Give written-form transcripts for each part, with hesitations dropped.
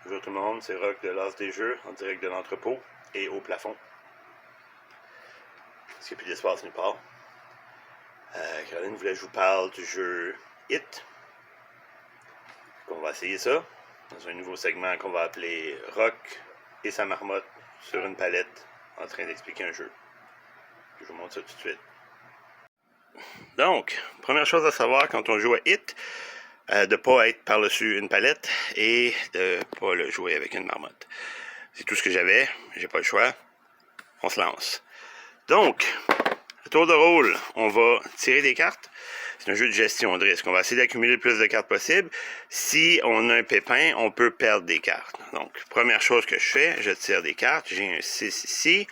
Bonjour tout le monde, c'est Rock de l'As des Jeux, en direct de l'entrepôt et au plafond. Parce qu'il n'y a plus d'espace nulle part. Caroline voulait que je vous parle du jeu Hit. On va essayer ça dans un nouveau segment qu'on va appeler Rock et sa marmotte sur une palette en train d'expliquer un jeu. Je vous montre ça tout de suite. Donc, première chose à savoir quand on joue à Hit, de ne pas être par-dessus une palette et de ne pas le jouer avec une marmotte. C'est tout ce que j'avais, j'ai pas le choix. On se lance. Donc, à tour de rôle, on va tirer des cartes. C'est un jeu de gestion de risque. On va essayer d'accumuler le plus de cartes possible. Si on a un pépin, on peut perdre des cartes. Donc, première chose que je fais, je tire des cartes. J'ai un 6 ici,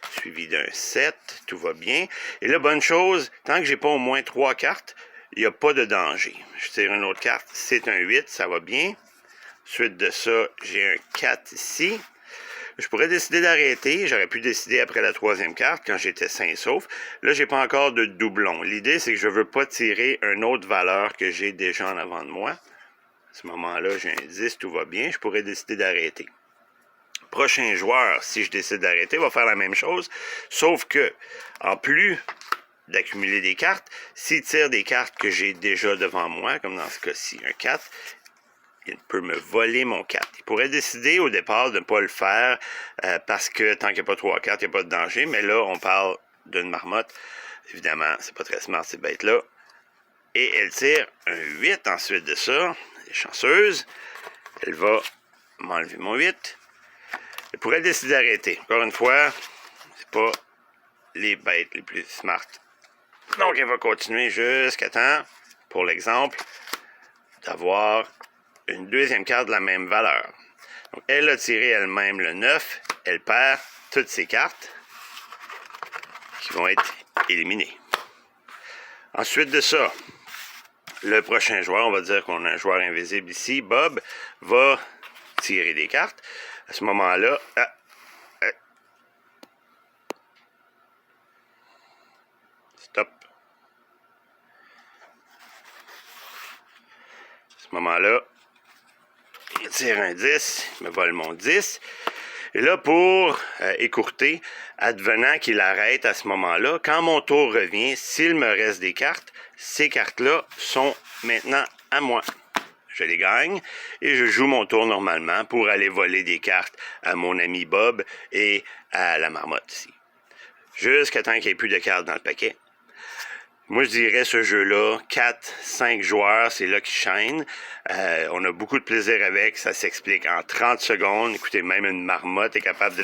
suivi d'un 7. Tout va bien. Et là, bonne chose, tant que j'ai pas au moins 3 cartes, il n'y a pas de danger. Je tire une autre carte, c'est un 8, ça va bien. Suite de ça, j'ai un 4 ici. Je pourrais décider d'arrêter. J'aurais pu décider après la 3e carte, quand j'étais sain et sauf. Là, j'ai pas encore de doublon. L'idée, c'est que je veux pas tirer une autre valeur que j'ai déjà en avant de moi. À ce moment-là, j'ai un 10, tout va bien. Je pourrais décider d'arrêter. Prochain joueur, si je décide d'arrêter, va faire la même chose. Sauf que, en plus d'accumuler des cartes, s'il tire des cartes que j'ai déjà devant moi, comme dans ce cas-ci, un 4, il peut me voler mon 4. Il pourrait décider au départ de ne pas le faire parce que tant qu'il n'y a pas 3 cartes, il n'y a pas de danger. Mais là, on parle d'une marmotte. Évidemment, c'est pas très smart ces bêtes-là. Et elle tire un 8 ensuite de ça. Elle est chanceuse. Elle va m'enlever mon 8. Elle pourrait décider d'arrêter. Encore une fois, c'est pas les bêtes les plus smart. Donc, elle va continuer jusqu'à temps, pour l'exemple, d'avoir une deuxième carte de la même valeur. Donc, elle a tiré elle-même le 9. Elle perd toutes ses cartes qui vont être éliminées. Ensuite de ça, le prochain joueur, on va dire qu'on a un joueur invisible ici, Bob, va tirer des cartes. À ce moment-là, stop. À ce moment-là, il tire un 10, il me vole mon 10. Et là, pour écourter, advenant qu'il arrête à ce moment-là, quand mon tour revient, s'il me reste des cartes, ces cartes-là sont maintenant à moi. Je les gagne et je joue mon tour normalement pour aller voler des cartes à mon ami Bob et à la marmotte ici. Jusqu'à temps qu'il n'y ait plus de cartes dans le paquet. Moi, je dirais ce jeu-là, 4-5 joueurs, c'est là qu'il chaîne. On a beaucoup de plaisir avec, ça s'explique en 30 secondes. Écoutez, même une marmotte est capable de...